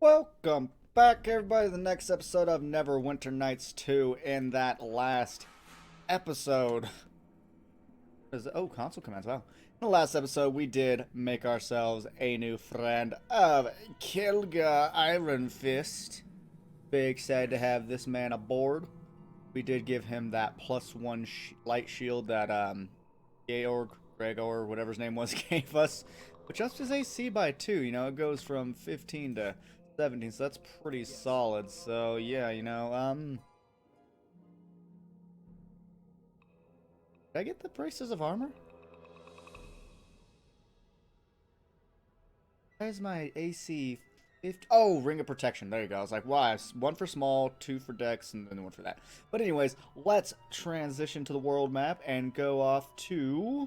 Welcome back, everybody, to the next episode of Neverwinter Nights 2. In that last episode... Oh, console commands, wow. In the last episode, we did make ourselves a new friend of Kilga Iron Fist. Big excited to have this man aboard. We did give him that +1 light shield that, Gregor, whatever his name was, gave us. Which ups his AC by 2, you know, it goes from 15 to 17, so that's pretty solid. So, yeah, you know, did I get the braces of armor? Why is my AC 50? Oh, ring of protection. There you go. I was like, why? One for small, two for dex, and then one for that. But anyways, let's transition to the world map and go off to...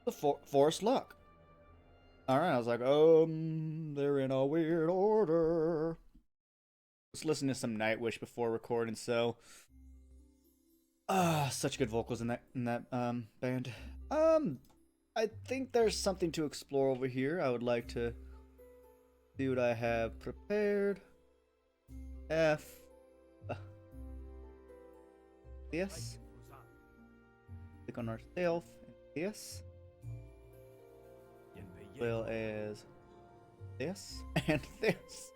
the Forest Luck. Alright, I was like, they're in a weird order. Let's listen to some Nightwish before recording, so... such good vocals in that band. I think there's something to explore over here. I would like to see what I have prepared. This. Click on ourself. This. Well as this and this.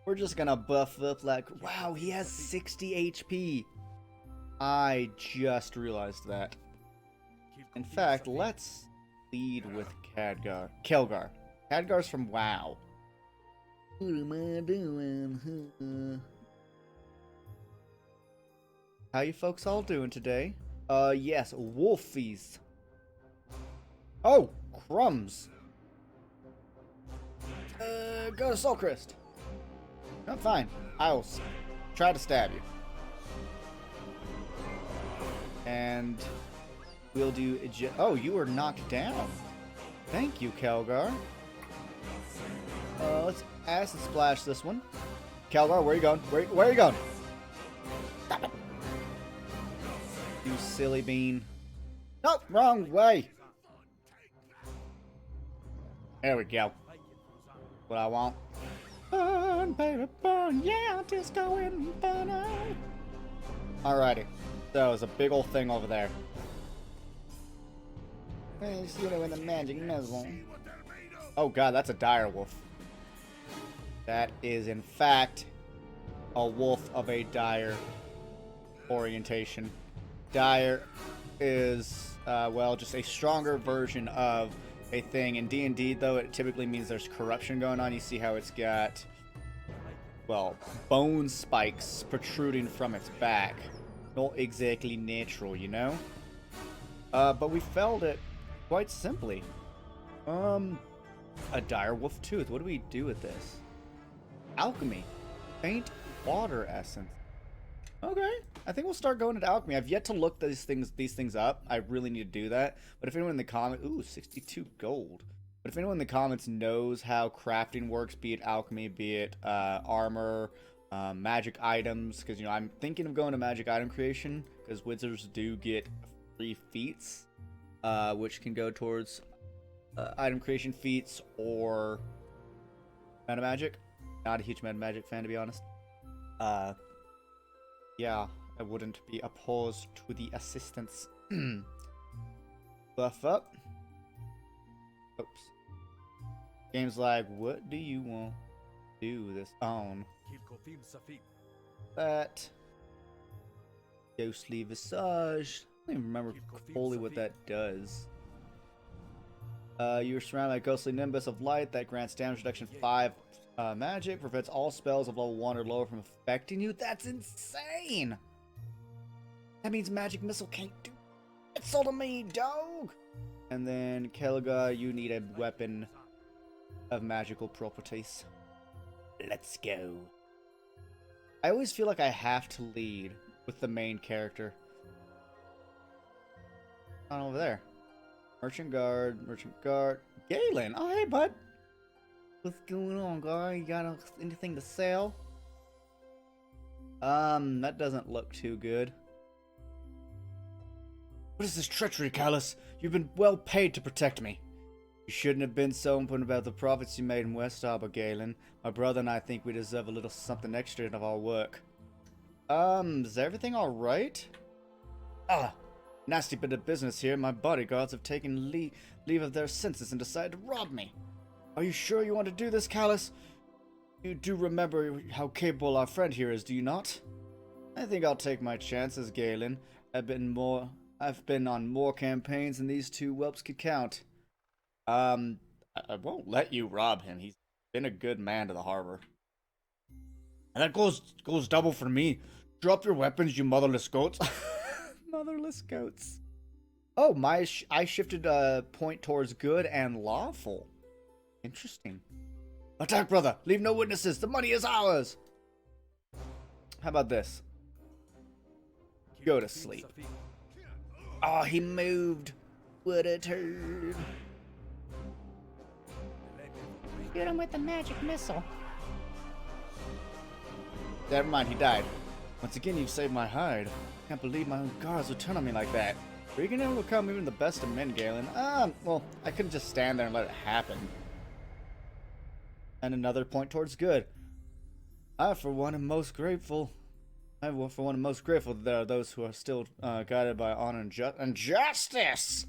We're just gonna buff up like, wow, he has 60 HP. I just realized that. In fact, let's lead with Khadgar. Kelgar. Khadgar's from WoW. What am I doing? How you folks all doing today? Yes, wolfies. Oh, crumbs. Go to Soulcrest. I'm fine. I'll try to stab you. And we'll do... Oh, you were knocked down. Thank you, Kelgar. Let's acid splash this one. Kelgar, where are you going? Where are you going? Stop it. You silly bean. Nope, wrong way. There we go. What I want. Burn, baby, burn, yeah, disco inferno. Alrighty. So there's a big old thing over there. Hey, see it with the magic muzzle. Oh god, that's a dire wolf. That is in fact a wolf of a dire orientation. Dire is well, just a stronger version of a thing. In D&D, though, it typically means there's corruption going on. You see how it's got, well, bone spikes protruding from its back. Not exactly natural, you know? But we felled it quite simply. A dire wolf tooth. What do we do with this? Alchemy. Faint water essence. Okay. I think we'll start going into alchemy. I've yet to look these things up. I really need to do that. But if anyone in the comments... Ooh, 62 gold. But if anyone in the comments knows how crafting works, be it alchemy, be it armor, magic items, because, you know, I'm thinking of going to magic item creation, because wizards do get free feats, which can go towards item creation feats or meta magic. Not a huge meta magic fan, to be honest. Yeah, I wouldn't be opposed to the assistance. Buff up. Oops. Game's like, what do you want to do this on? That. Ghostly Visage. I don't even remember fully what that does. You're surrounded by a ghostly nimbus of light that grants damage reduction 5 magic, prevents all spells of level 1 or lower from affecting you. That's insane! That means magic missile can't do it. So to me, dog! And then, Kelga, you need a weapon of magical properties. Let's go. I always feel like I have to lead with the main character. On over there. Merchant Guard. Galen! Oh, hey, bud! What's going on, guy? You got anything to sell? That doesn't look too good. What is this treachery, Callus? You've been well paid to protect me. You shouldn't have been so open about the profits you made in West Arbor, Galen. My brother and I think we deserve a little something extra of our work. Is everything alright? Ah, nasty bit of business here. My bodyguards have taken leave of their senses and decided to rob me. Are you sure you want to do this, Callus? You do remember how capable our friend here is, do you not? I think I'll take my chances, Galen. I've been on more campaigns than these two whelps could count. I won't let you rob him. He's been a good man to the harbor. And that goes double for me. Drop your weapons, you motherless goats. Motherless goats. Oh, I shifted a point towards good and lawful. Interesting. Attack, brother. Leave no witnesses. The money is ours. How about this? Go to sleep. Oh, he moved. What a turd. Shoot him with the magic missile. Never mind, he died. Once again, you've saved my hide. Can't believe my own guards would turn on me like that. Are you gonna overcome even the best of men, Galen? Well, I couldn't just stand there and let it happen. And another point towards good. For one, am most grateful that there are those who are still guided by honor and justice.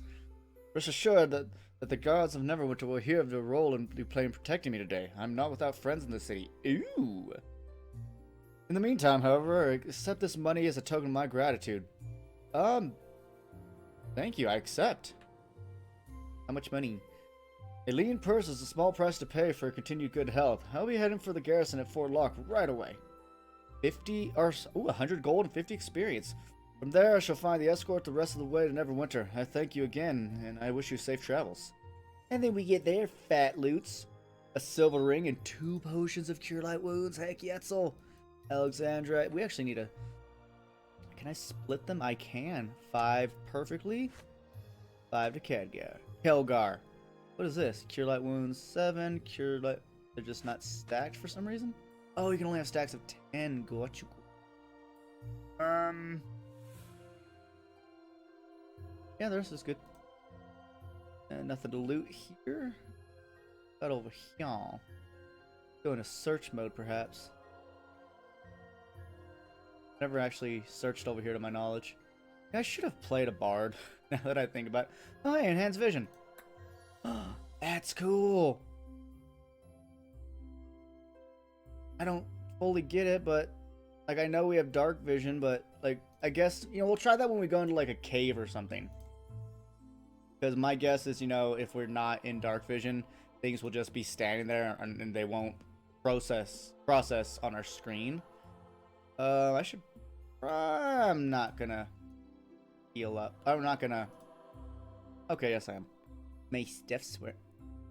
Rest assured that the guards of Neverwinter will hear of their role in playing protecting me today. I'm not without friends in the city. Ooh. In the meantime, however, accept this money as a token of my gratitude. Thank you, I accept. How much money? A lean purse is a small price to pay for continued good health. I'll be heading for the garrison at Fort Locke right away. 100 gold and 50 experience. From there, I shall find the escort the rest of the way to Neverwinter. I thank you again, and I wish you safe travels. And then we get there, fat loots. A silver ring and 2 potions of cure light wounds. Heck, Yetzel. Alexandra. We actually need a... Can I split them? I can. 5 perfectly. 5 to Kelgar. What is this? Cure light wounds 7. Cure light... They're just not stacked for some reason? Oh, you can only have stacks of 10. Got you. Yeah, the rest is good. Nothing to loot here. Got over here. Go into search mode, perhaps. Never actually searched over here to my knowledge. I should have played a bard, now that I think about it. Oh, hey, enhanced vision. That's cool. I don't fully get it, but like I know we have dark vision, but like I guess, you know, we'll try that when we go into like a cave or something. Because my guess is, you know, if we're not in dark vision, things will just be standing there and they won't process on our screen. I'm not gonna heal up. I'm not gonna. Okay, yes I am. May stuffs where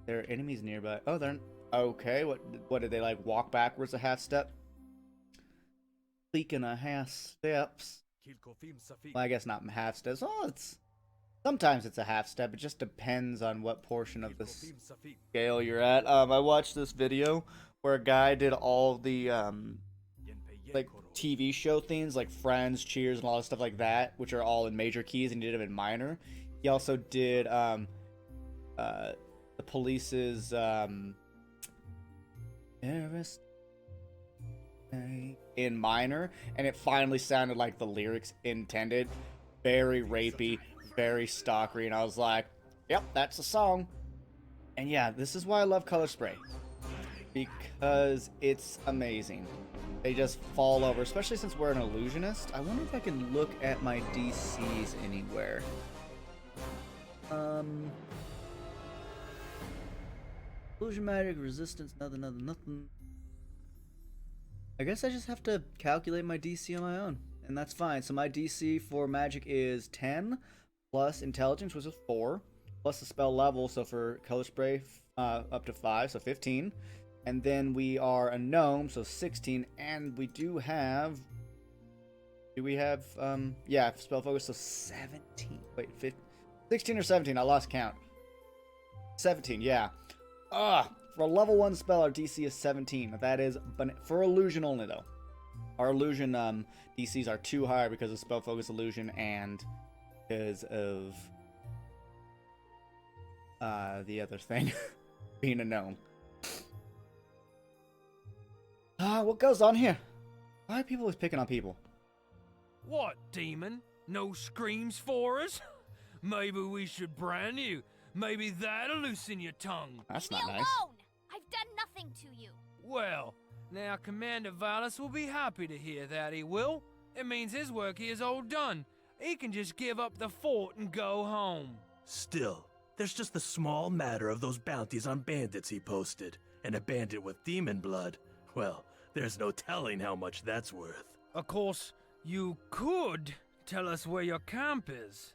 there are enemies nearby. Oh, they're okay. What did they like? Walk backwards a half step? Speaking of half steps, well, I guess not half steps. Oh, sometimes it's a half step. It just depends on what portion of the scale you're at. I watched this video where a guy did all the like TV show themes like Friends, Cheers, and all that stuff like that, which are all in major keys, and he did them in minor. He also did the Police's in minor, and it finally sounded like the lyrics intended. Very rapey, very stalkery, and I was like, yep, that's the song. And yeah, this is why I love Color Spray, because it's amazing. They just fall over, especially since we're an illusionist. I wonder if I can look at my DCs anywhere. Illusion magic, resistance, nothing. I guess I just have to calculate my DC on my own, and that's fine. So my DC for magic is 10, plus intelligence, which is 4, plus the spell level, so for Color Spray, up to 5, so 15. And then we are a gnome, so 16, and we do have... yeah, spell focus, so 17. Wait, 15, 16 or 17, I lost count. 17, yeah. For a level 1 spell, our DC is 17. That is for illusion only, though. Our illusion DCs are too high because of spell focus illusion and because of the other thing, being a gnome. What goes on here? Why are people always picking on people? What, demon? No screams for us? Maybe we should brand you. Maybe that'll loosen your tongue. That's Leave not me nice. alone! I've done nothing to you. Well, now Commander Valus will be happy to hear that, he will. It means his work here is all done. He can just give up the fort and go home. Still, there's just the small matter of those bounties on bandits he posted. And a bandit with demon blood, well, there's no telling how much that's worth. Of course, you could tell us where your camp is.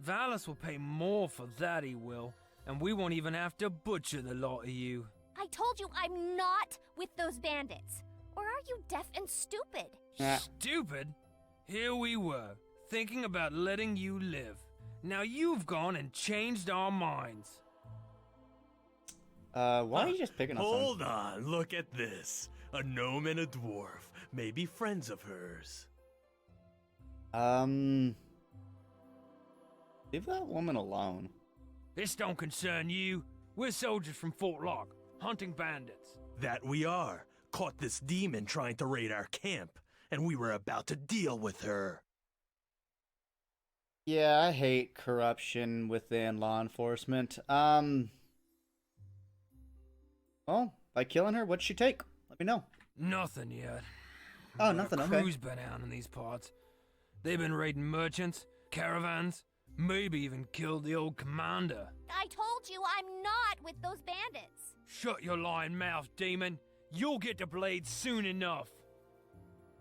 Valus will pay more for that, he will. And we won't even have to butcher the lot of you. I told you I'm not with those bandits. Or are you deaf and stupid? Stupid? Here we were, thinking about letting you live. Now you've gone and changed our minds. Why are you just picking on someone? Hold on, look at this. A gnome and a dwarf, maybe friends of hers. Leave that woman alone. This don't concern you. We're soldiers from Fort Lock, hunting bandits. That we are. Caught this demon trying to raid our camp, and we were about to deal with her. Yeah, I hate corruption within law enforcement. Well, by killing her, what'd she take? Let me know. Nothing yet. Oh, nothing, okay. Crew's been out in these parts. They've been raiding merchants, caravans, maybe even killed the old commander. I told you I'm not with those bandits. Shut your lying mouth, demon. You'll get the blade soon enough.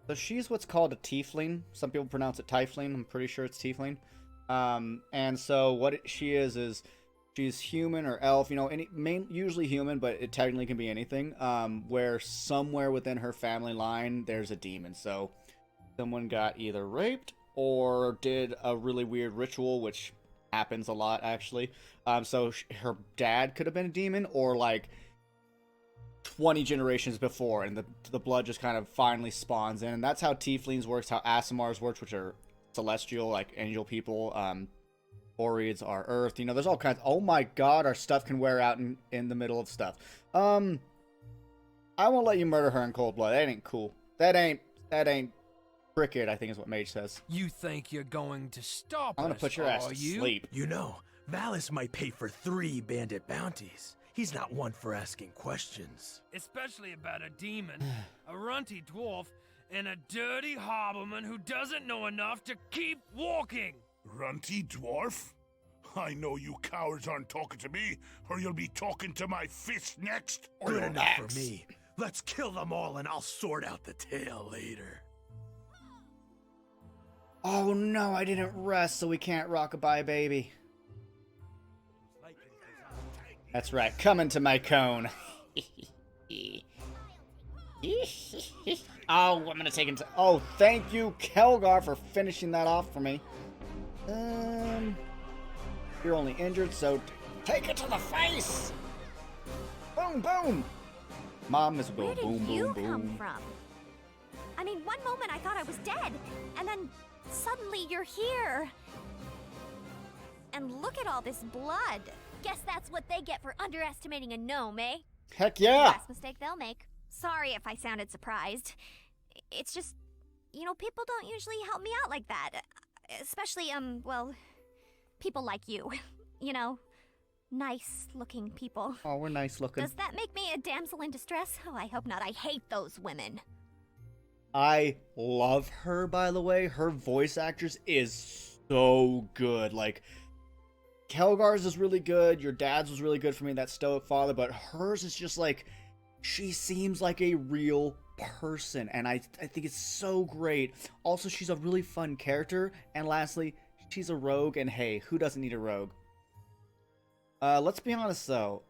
So she's what's called a tiefling. Some people pronounce it tiefling. I'm pretty sure it's tiefling. And so what she is she's human or elf, you know, usually human, but it technically can be anything. Where somewhere within her family line, there's a demon. So someone got either raped or did a really weird ritual, which happens a lot, actually. So her dad could have been a demon, or like 20 generations before, and the blood just kind of finally spawns in. And that's how tieflings works, how Asimars works, which are celestial, like angel people. Boreads are earth. You know, there's all kinds. Oh my god, our stuff can wear out in the middle of stuff. I won't let you murder her in cold blood. That ain't cool. That ain't cricket, I think is what Mage says. You think you're going to stop I'm gonna us, put your ass are to you? sleep. You know, Valus might pay for 3 bandit bounties. He's not one for asking questions. Especially about a demon, a runty dwarf, and a dirty harborman who doesn't know enough to keep walking. Runty dwarf? I know you cowards aren't talking to me, or you'll be talking to my fist next. Or Good your enough axe. for me. Let's kill them all and I'll sort out the tale later. Oh no, I didn't rest, so we can't rock-a-bye baby. That's right, come into my cone. Oh, I'm gonna take it. Oh, thank you, Kelgar, for finishing that off for me. You're only injured, so take it to the face. Boom, boom. Mom is Where boom, did boom, you boom, come boom. from? I mean, one moment I thought I was dead, and then suddenly you're here. And look at all this blood. Guess that's what they get for underestimating a gnome, eh? Heck yeah. Last mistake they'll make. Sorry if I sounded surprised. It's just, you know, people don't usually help me out like that. Especially, well, people like you. You know, nice-looking people. Oh, we're nice looking. Does that make me a damsel in distress? Oh, I hope not. I hate those women. I love her, by the way. Her voice actress is so good. Like, Kelgar's is really good. Your dad's was really good for me, that stoic father. But hers is just like, she seems like a real person. And I think it's so great. Also, she's a really fun character. And lastly, she's a rogue. And hey, who doesn't need a rogue? Let's be honest, though.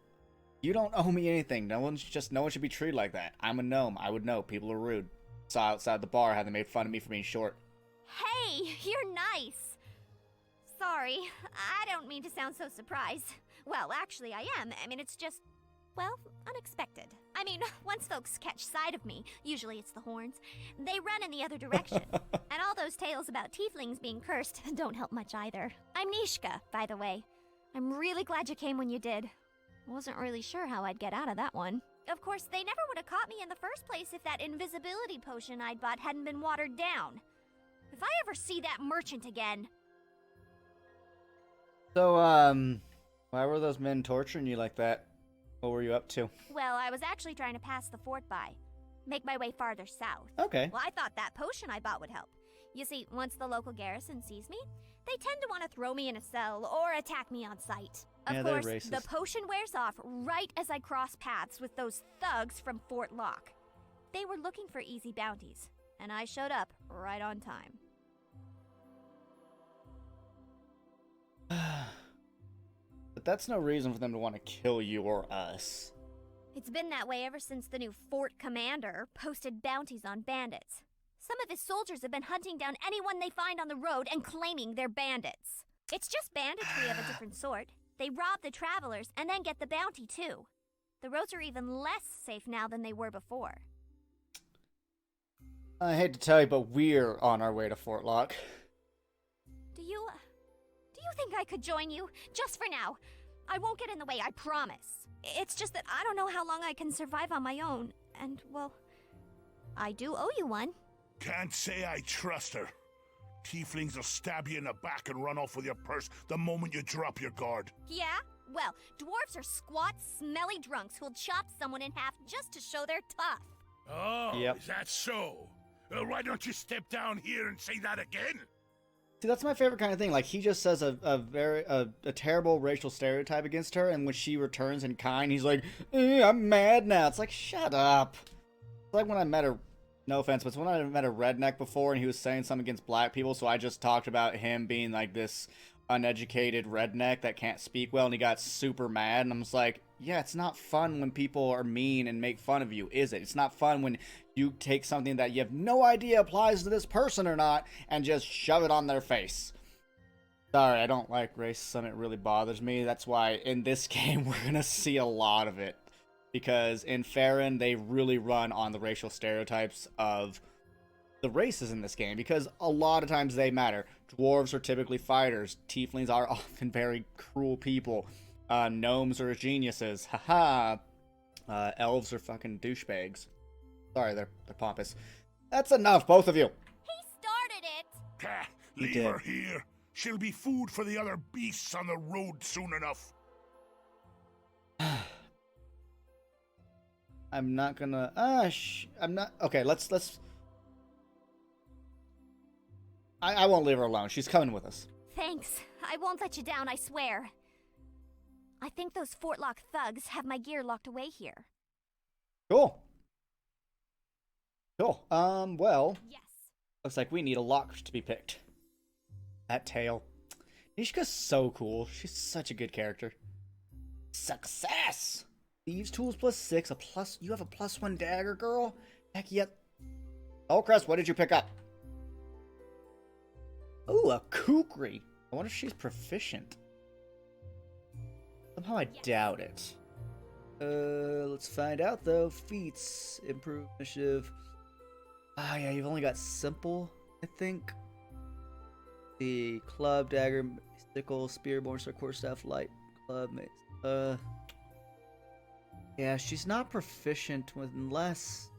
You don't owe me anything. No one should be treated like that. I'm a gnome. I would know. People are rude. Saw outside the bar how they made fun of me for being short. Hey, you're nice. Sorry, I don't mean to sound so surprised. Well, actually, I am. I mean, it's just, well, unexpected. I mean, once folks catch sight of me, usually it's the horns, they run in the other direction. And all those tales about tieflings being cursed don't help much either. I'm Nishka, by the way. I'm really glad you came when you did. Wasn't really sure how I'd get out of that one. Of course, they never would have caught me in the first place if that invisibility potion I'd bought hadn't been watered down. If I ever see that merchant again... So, why were those men torturing you like that? What were you up to? Well, I was actually trying to pass the fort by. Make my way farther south. Okay. Well, I thought that potion I bought would help. You see, once the local garrison sees me, they tend to want to throw me in a cell or attack me on sight. Yeah, Of they're course, racist. the potion wears off right as I cross paths with those thugs from Fort Locke. They were looking for easy bounties, and I showed up right on time. But that's no reason for them to want to kill you or us. It's been that way ever since the new fort commander posted bounties on bandits. Some of his soldiers have been hunting down anyone they find on the road and claiming they're bandits. It's just banditry of a different sort. They rob the travelers and then get the bounty too. The roads are even less safe now than they were before. I hate to tell you, but we're on our way to Fort Locke. Do you think I could join you? Just for now. I won't get in the way, I promise. It's just that I don't know how long I can survive on my own. And, well, I do owe you one. Can't say I trust her. Tieflings will stab you in the back and run off with your purse the moment you drop your guard. Yeah? Well, dwarves are squat, smelly drunks who'll chop someone in half just to show they're tough. Oh, Yep. Is that so? Well, why don't you step down here and say that again? See, that's my favorite kind of thing. Like, he just says a terrible racial stereotype against her, and when she returns in kind, he's like, I'm mad now. It's like, shut up. It's like when I met a, no offense, but it's when I met a redneck before, and he was saying something against black people, so I just talked about him being like this uneducated redneck that can't speak well, and he got super mad, and I'm just like, yeah, it's not fun when people are mean and make fun of you, is it? It's not fun when you take something that you have no idea applies to this person or not and just shove it on their face. Sorry, I don't like racism. It really bothers me. That's why in this game we're gonna see a lot of it, because in Farron they really run on the racial stereotypes of the races in this game, because a lot of times they matter. Dwarves are typically fighters. Tieflings are often very cruel people. Gnomes are geniuses. Haha. Elves are fucking douchebags. Sorry, they're pompous. That's enough, both of you. He started it! Ah, He leave did. her here. She'll be food for the other beasts on the road soon enough. I'm not gonna. I'm not. Okay, let's. I won't leave her alone. She's coming with us. Thanks. I won't let you down, I swear. I think those Fort Locke thugs have my gear locked away here. Cool. Cool. Well, Yes. looks like we need a lock to be picked. That tail. Nishka's so cool. She's such a good character. Success! Thieves tools +6, a plus. You have a +1 dagger, girl? Heck yet. Oh, Crest, what did you pick up? Ooh, a kukri. I wonder if she's proficient. Somehow I doubt it. Let's find out though. Feats, improve initiative. Ah, yeah, you've only got simple, I think. The club, dagger, sickle, spear, mortar, quarterstaff, light, club, mace. Yeah, she's not proficient unless.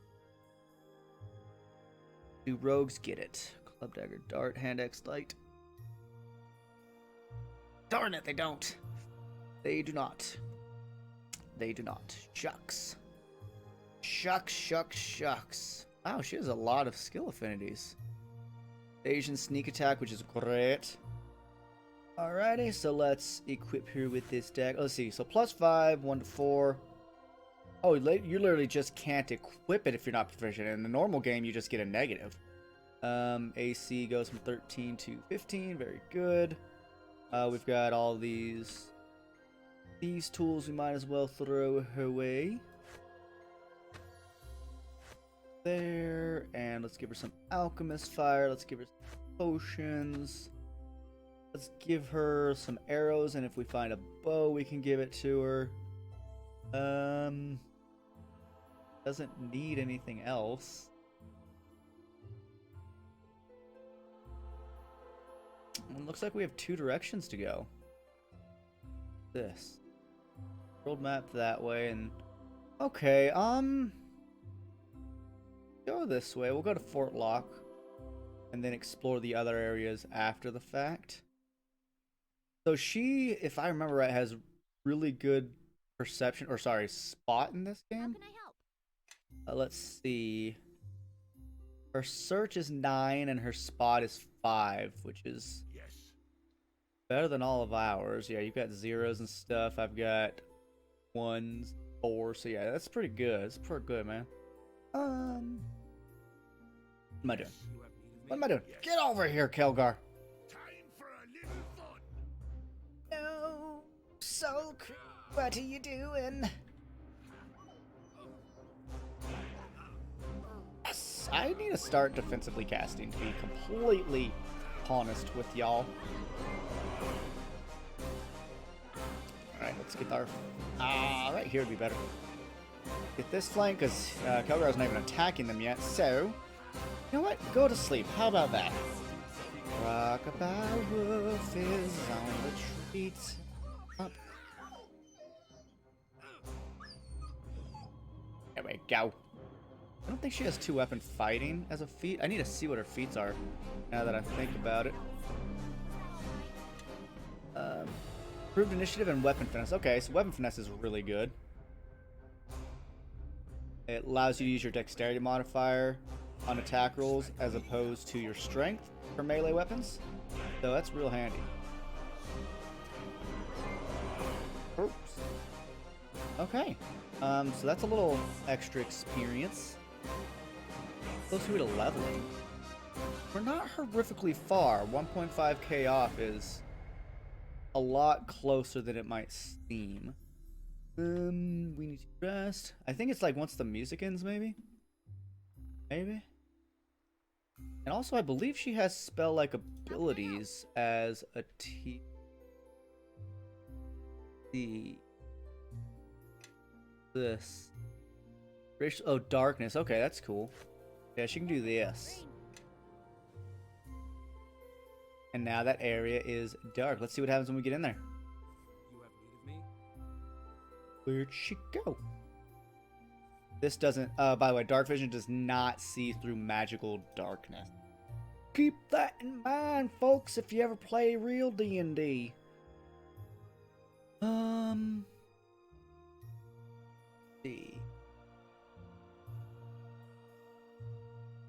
Do rogues get it? Club, dagger, dart, hand axe, light. Darn it, they don't. They do not. They do not. Shucks. Shucks, shucks, shucks. Wow, she has a lot of skill affinities. Asian sneak attack, which is great. Alrighty, so let's equip her with this dagger. Let's see, so +5, 1 to 4. Oh, you literally just can't equip it if you're not proficient. In the normal game, you just get a negative. AC goes from 13 to 15. Very good. We've got all these tools we might as well throw her way. There, and let's give her some alchemist fire. Let's give her some potions. Let's give her some arrows, and if we find a bow, we can give it to her. Doesn't need anything else. Looks like we have 2 directions to go. this? World map that way and okay, go this way. We'll go to Fort Locke and then explore the other areas after the fact. So she, if I remember right, has really good perception, or sorry, spot in this How game. can I help? Let's see. Her search is 9 and her spot is 5, which is Yes. better than all of ours. Yeah, you've got zeros and stuff. I've got 1s, 4s. So yeah, that's pretty good. It's pretty good, man. What am I doing? What am I doing? Yes. Get over here, Kelgar. Time for a little fun. No, Soul Crew, what are you doing? Yes, I need to start defensively casting, to be completely honest with y'all. Alright, let's get our... right here would be better. Get this flank, because Kelgar's not even attacking them yet, so... You know what? Go to sleep. How about that? Rockabye Wolf is on the treats. Up. There we go. I don't think she has 2-weapon fighting as a feat. I need to see what her feats are now that I think about it. Improved initiative and weapon finesse. Okay, so weapon finesse is really good. It allows you to use your dexterity modifier on attack rolls as opposed to your strength for melee weapons. So that's real handy. Oops. Okay. So that's a little extra experience. Closer to leveling. We're not horrifically far. 1.5k off is a lot closer than it might seem. We need to rest. I think it's like once the music ends, maybe? Maybe? And also, I believe she has spell-like abilities as a T. This. Oh, darkness. Okay, that's cool. Yeah, she can do this. And now that area is dark. Let's see what happens when we get in there. You have need of me? Where'd she go? This doesn't... by the way, dark vision does not see through magical darkness. Keep that in mind, folks, if you ever play real D&D. See.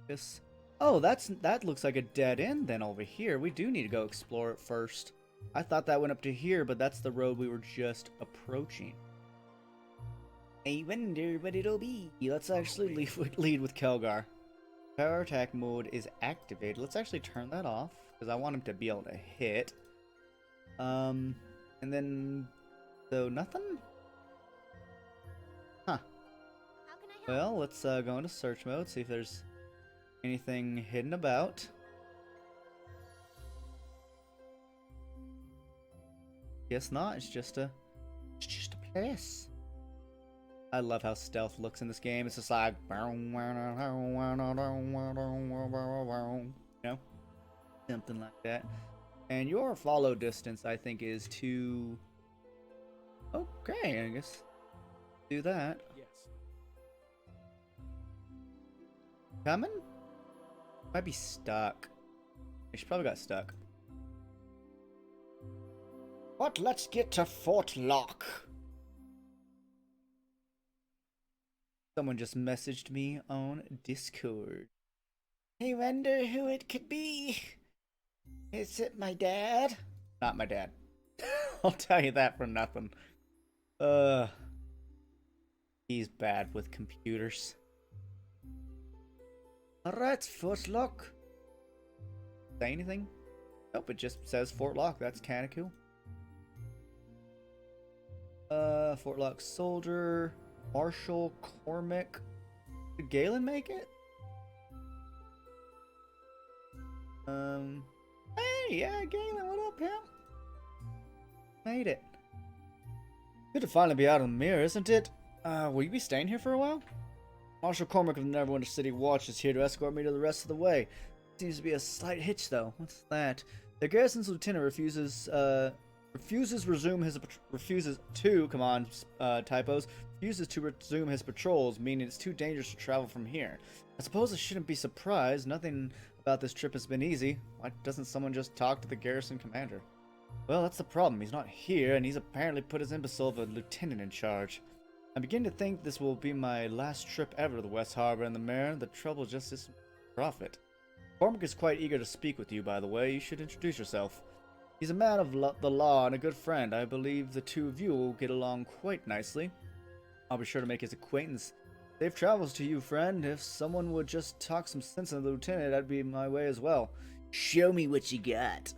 This... Oh, that looks like a dead end then over here. We do need to go explore it first. I thought that went up to here, but that's the road we were just approaching. I wonder what it'll be. Let's actually lead with Kelgar. Power attack mode is activated. Let's actually turn that off, because I want him to be able to hit. And then... So, nothing? Huh. How can I help? Well, let's go into search mode, see if there's anything hidden about. Guess not. It's just a place. I love how stealth looks in this game. It's just like, you know, something like that. And your follow distance, I think, is to... Okay, I guess do that. Yes. Coming? Might be stuck. She probably got stuck. But let's get to Fort Locke. Someone just messaged me on Discord. I wonder who it could be. Is it my dad? Not my dad. I'll tell you that for nothing. He's bad with computers. Alright, Fort Locke. Say anything? Nope, it just says Fort Locke. That's kinda cool. Fort Locke soldier. Marshall Cormac. Did Galen make it? Hey, yeah, Galen, what up, pal? Made it. Good to finally be out of the mirror, isn't it? Will you be staying here for a while? Marshal Cormac of the Neverwinter City Watch is here to escort me to the rest of the way. Seems to be a slight hitch, though. What's that? The garrison's lieutenant refuses refuses to resume his patrols, meaning it's too dangerous to travel from here. I suppose I shouldn't be surprised. Nothing about this trip has been easy. Why doesn't someone just talk to the garrison commander? Well, that's the problem. He's not here, and he's apparently put his imbecile of a lieutenant in charge. I begin to think this will be my last trip ever to the West Harbor and the Mare. The trouble just isn't profit. Cormac is quite eager to speak with you, by the way. You should introduce yourself. He's a man of the law and a good friend. I believe the two of you will get along quite nicely. I'll be sure to make his acquaintance. Safe travels to you, friend. If someone would just talk some sense into the lieutenant, that'd be my way as well. Show me what you got.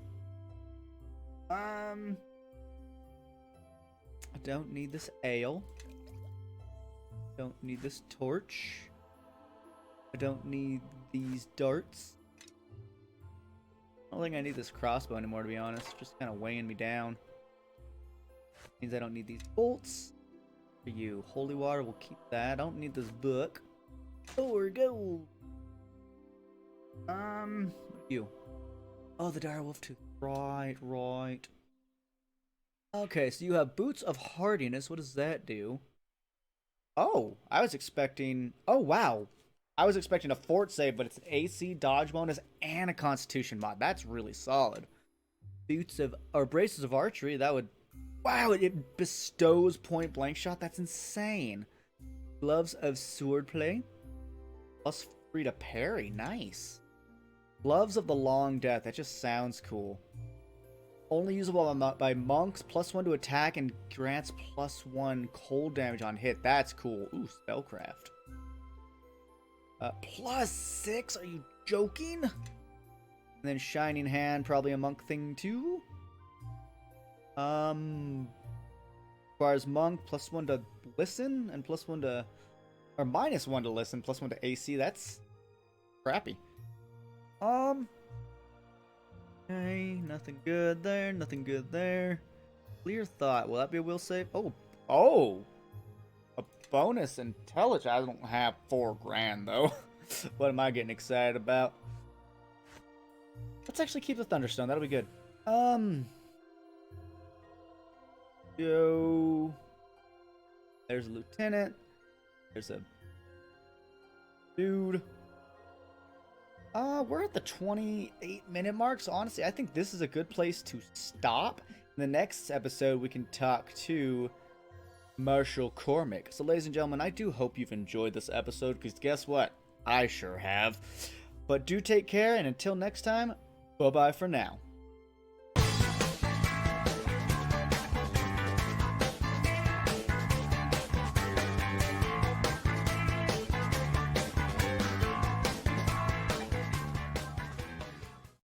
I don't need this ale. Don't need this torch. I don't need these darts. I don't think I need this crossbow anymore, to be honest. Just kind of weighing me down. Means I don't need these bolts. For you. Holy water, we'll keep that. I don't need this book. Or gold. You. Oh, the dire wolf tooth. Right. Okay, so you have boots of hardiness. What does that do? Oh, I was expecting... Oh, wow. I was expecting a fort save, but it's an AC, dodge bonus, and a constitution mod. That's really solid. Boots of... Or braces of archery, that would... Wow, it bestows point blank shot. That's insane. Gloves of swordplay. Plus 3 to parry. Nice. Gloves of the long death. That just sounds cool. Only usable by monks. +1 to attack and grants +1 cold damage on hit. That's cool. Ooh, spellcraft. +6? Are you joking? And then shining hand. Probably a monk thing too. Requires monk +1 to listen and +1 to, or -1 to listen, +1 to AC. That's crappy. Okay, nothing good there. Nothing good there. Clear thought. Will that be a will save? Oh, a bonus intelligence. I don't have 4 grand though. What am I getting excited about? Let's actually keep the Thunderstone. That'll be good. Yo. There's a lieutenant. There's a dude. We're at the 28-minute mark, so honestly, I think this is a good place to stop. In the next episode, we can talk to Marshal Cormac. So, ladies and gentlemen, I do hope you've enjoyed this episode, because guess what? I sure have. But do take care, and until next time, bye-bye for now.